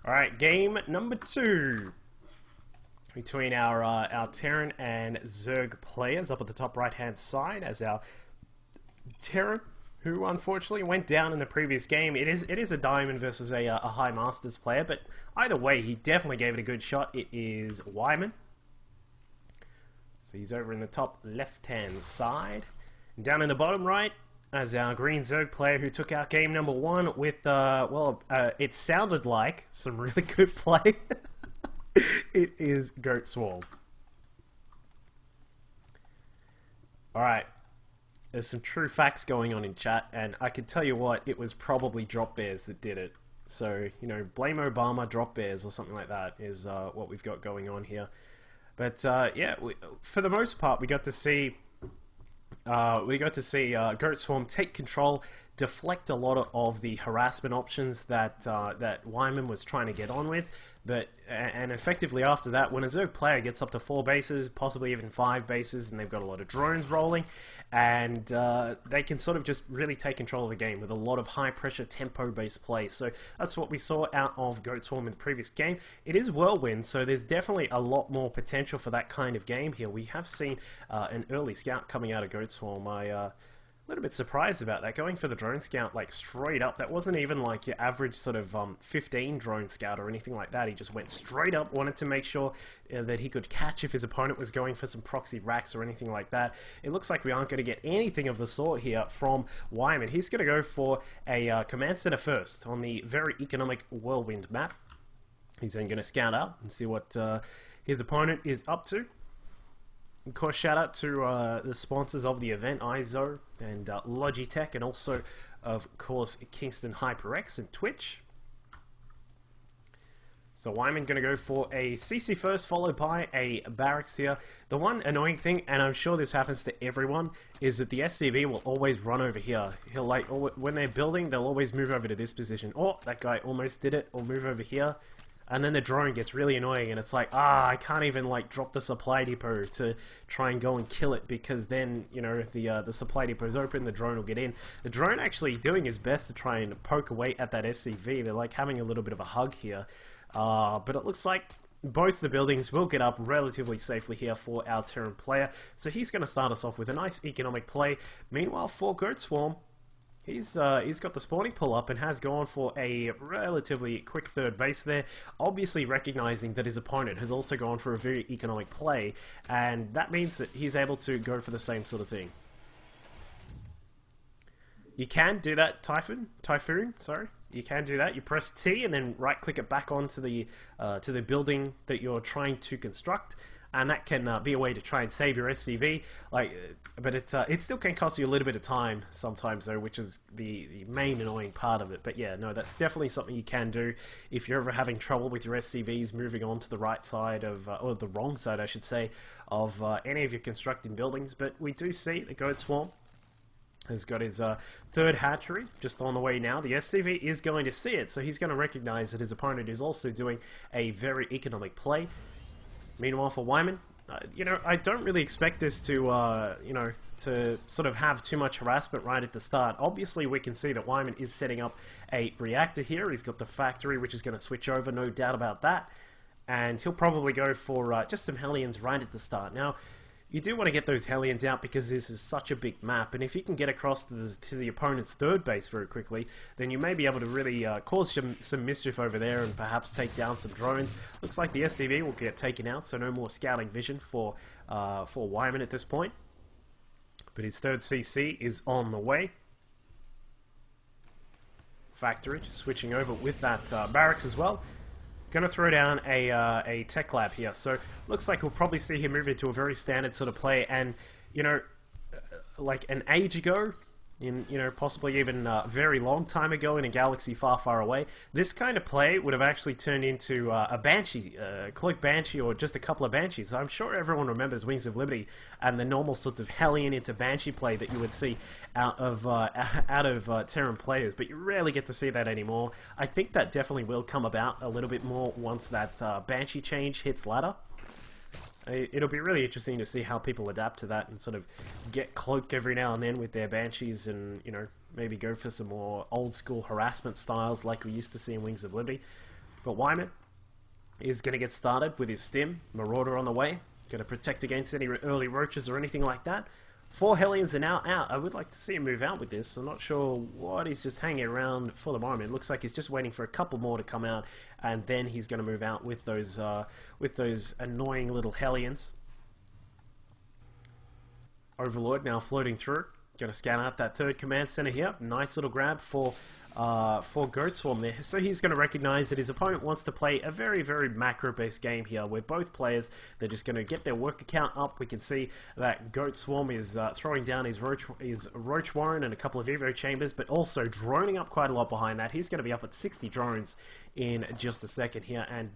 Alright, game number 2 between our Terran and Zerg players up at the top right hand side as our Terran, who unfortunately went down in the previous game. It is a Diamond versus a High Masters player, but either way, he definitely gave it a good shot. It is Weiman. So he's over in the top left hand side. And down in the bottom right, as our green Zerg player who took out game number 1 with, it sounded like some really good play. It is Goatswarm. Alright, there's some true facts going on in chat, and I can tell you what, it was probably drop bears that did it. So, you know, blame Obama, drop bears, or something like that is what we've got going on here. But, yeah, for the most part, we got to see Goatswarm take control, deflect a lot of the harassment options that that Weiman was trying to get on with, and effectively after that, when a Zerg player gets up to 4 bases, possibly even 5 bases, and they've got a lot of drones rolling, and they can sort of just really take control of the game with a lot of high pressure tempo based play. So that's what we saw out of Goatswarm in the previous game. It is Whirlwind, so there's definitely a lot more potential for that kind of game here. We have seen an early scout coming out of Goatswarm. A little bit surprised about that, going for the drone scout like straight up. That wasn't even like your average sort of 15 drone scout or anything like that. He just went straight up, wanted to make sure that he could catch if his opponent was going for some proxy racks or anything like that. It looks like we aren't going to get anything of the sort here from Weiman. He's going to go for a command center first on the very economic Whirlwind map. He's then going to scout out and see what his opponent is up to. Of course, shout out to the sponsors of the event, ISO and Logitech, and also, of course, Kingston HyperX and Twitch. So Weiman going to go for a CC first, followed by a barracks here. The one annoying thing, and I'm sure this happens to everyone, is that the SCV will always run over here. He'll like, when they're building, they'll always move over to this position. Oh, that guy almost did it, or move over here. And then the drone gets really annoying, and it's like, I can't even like drop the supply depot to try and go and kill it, because then, you know, if the supply depot's open, the drone will get in. The drone actually doing his best to try and poke away at that SCV. They're like having a little bit of a hug here, but it looks like both the buildings will get up relatively safely here for our Terran player. So he's going to start us off with a nice economic play. Meanwhile, for Goatswarm, he's got the spawning pull up and has gone for a relatively quick third base there, obviously recognizing that his opponent has also gone for a very economic play, and that means that he's able to go for the same sort of thing. You can do that, Typhoon, sorry. You can do that. You press T and then right click it back onto the building that you're trying to construct. And that can be a way to try and save your SCV, but it still can cost you a little bit of time sometimes though, which is the main annoying part of it. But yeah, no, that's definitely something you can do if you're ever having trouble with your SCVs moving on to the right side of, or the wrong side I should say, of any of your constructing buildings. But we do see that Goatswarm has got his third hatchery just on the way now. The SCV is going to see it, so he's going to recognize that his opponent is also doing a very economic play. Meanwhile, for Weiman, you know, I don't really expect this to, you know, to sort of have too much harassment right at the start. Obviously, we can see that Weiman is setting up a reactor here. He's got the factory, which is going to switch over, no doubt about that. And he'll probably go for just some Hellions right at the start. Now, you do want to get those Hellions out because this is such a big map, and if you can get across to the opponent's third base very quickly, then you may be able to really cause some mischief over there and perhaps take down some drones. Looks like the SCV will get taken out, so no more scouting vision for Weiman at this point. But his third CC is on the way. Factory just switching over with that barracks as well. Going to throw down a tech lab here, so looks like we'll probably see him move into a very standard sort of play. And you know, like an age ago, in, you know, possibly even a very long time ago in a galaxy far, far away, this kind of play would have actually turned into a Banshee, Cloak Banshee, or just a couple of Banshees. I'm sure everyone remembers Wings of Liberty and the normal sorts of Hellion into Banshee play that you would see out of Terran players, but you rarely get to see that anymore. I think that definitely will come about a little bit more once that Banshee change hits ladder. It'll be really interesting to see how people adapt to that and sort of get cloaked every now and then with their Banshees, and, you know, maybe go for some more old school harassment styles like we used to see in Wings of Liberty. But Weiman is going to get started with his stim. Marauder on the way. Going to protect against any early roaches or anything like that. 4 Hellions are now out. I would like to see him move out with this. I'm not sure what he's just hanging around for the moment. It looks like he's just waiting for a couple more to come out, and then he's going to move out with those annoying little Hellions. Overlord now floating through. Going to scan out that third command center here. Nice little grab for Goatswarm there. So he's going to recognize that his opponent wants to play a very, very macro-based game here, where both players, they're just going to get their worker count up. We can see that Goatswarm is throwing down his Roach Warren and a couple of Evo Chambers, but also droning up quite a lot behind that. He's going to be up at 60 drones in just a second here, and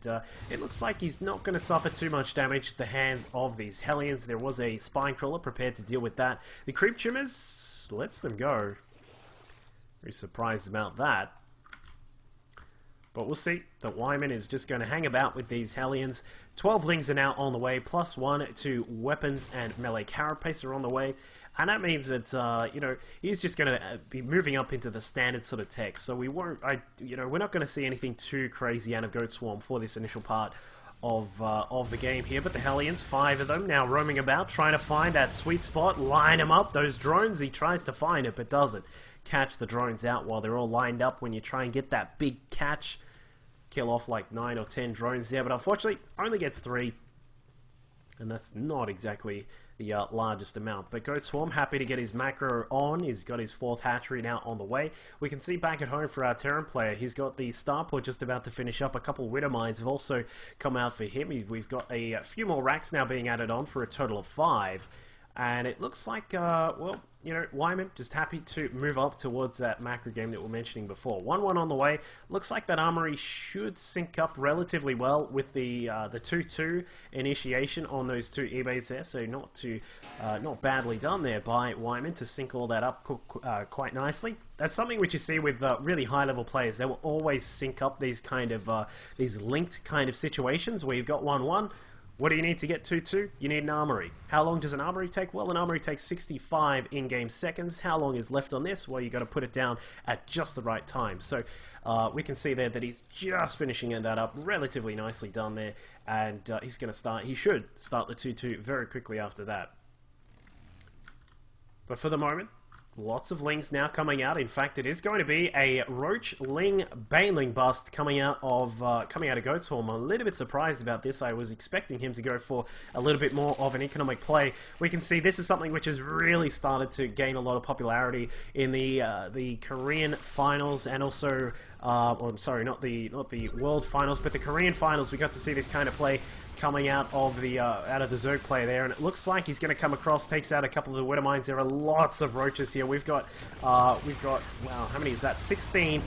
it looks like he's not going to suffer too much damage at the hands of these Hellions. There was a Spine Crawler prepared to deal with that. The Creep Trimmers lets them go. Very surprised about that. But we'll see that Weiman is just going to hang about with these Hellions. 12 Lings are now on the way, +1 to weapons and melee carapace are on the way. And that means that, you know, he's just going to be moving up into the standard sort of tech. So we won't, you know, we're not going to see anything too crazy out of Goatswarm for this initial part of the game here. But the Hellions, 5 of them, now roaming about, trying to find that sweet spot, line them up. Those drones, he tries to find it, but doesn't catch the drones out while they're all lined up. When you try and get that big catch, kill off like 9 or 10 drones there, but unfortunately only gets 3, and that's not exactly the largest amount. But Goatswarm happy to get his macro on. He's got his 4th hatchery now on the way. We can see back at home for our Terran player, he's got the Starport just about to finish up. A couple Widow Mines have also come out for him. We've got a few more racks now being added on for a total of 5. And it looks like, well, you know, Weiman just happy to move up towards that macro game that we were mentioning before. 1-1 on the way. Looks like that armory should sync up relatively well with the 2-2 initiation on those 2 eBays there. So not badly done there by Weiman to sync all that up quite nicely. That's something which you see with really high-level players. They will always sync up these kind of these linked kind of situations where you've got 1-1. What do you need to get 2-2? You need an armory. How long does an armory take? Well, an armory takes 65 in-game seconds. How long is left on this? Well, you got to put it down at just the right time. So we can see there that he's just finishing that up, relatively nicely done there, and he's going to start. He should start the 2-2 very quickly after that. But for the moment, lots of Lings now coming out. In fact, it is going to be a Roach Ling Baneling bust coming out of Goatswarm. I'm a little bit surprised about this. I was expecting him to go for a little bit more of an economic play. We can see this is something which has really started to gain a lot of popularity in the Korean finals, and also, or I'm sorry, not the World finals, but the Korean finals. We got to see this kind of play coming out of the Zerg player there, and it looks like he's going to come across, takes out a couple of the Widow Mines. There are lots of roaches here. We've got wow, how many is that? 16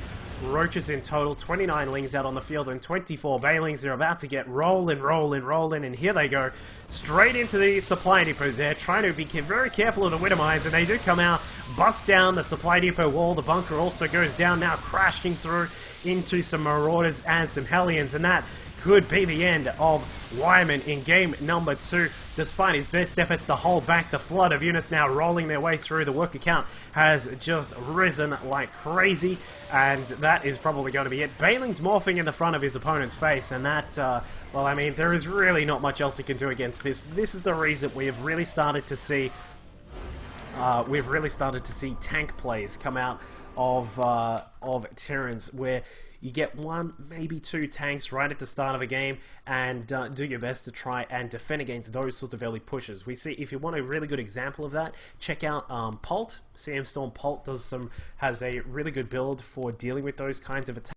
roaches in total, 29 Lings out on the field, and 24 Banelings. They're about to get rolling, and here they go, straight into the supply depots there, trying to be very careful of the Widow Mines, and they do come out, bust down the supply depot wall. The bunker also goes down, now crashing through into some Marauders and some Hellions, and that could be the end of Weiman in game number 2. Despite his best efforts to hold back the flood of units now rolling their way through, the worker count has just risen like crazy, and that is probably going to be it. Baneling's morphing in the front of his opponent's face, and that, well, I mean, there is really not much else he can do against this. This is the reason we have really started to see tank plays come out of Terrans, where you get 1, maybe 2 tanks right at the start of a game, and do your best to try and defend against those sorts of early pushes. We see, if you want a really good example of that, check out Pult. CM Storm Pult has a really good build for dealing with those kinds of attacks.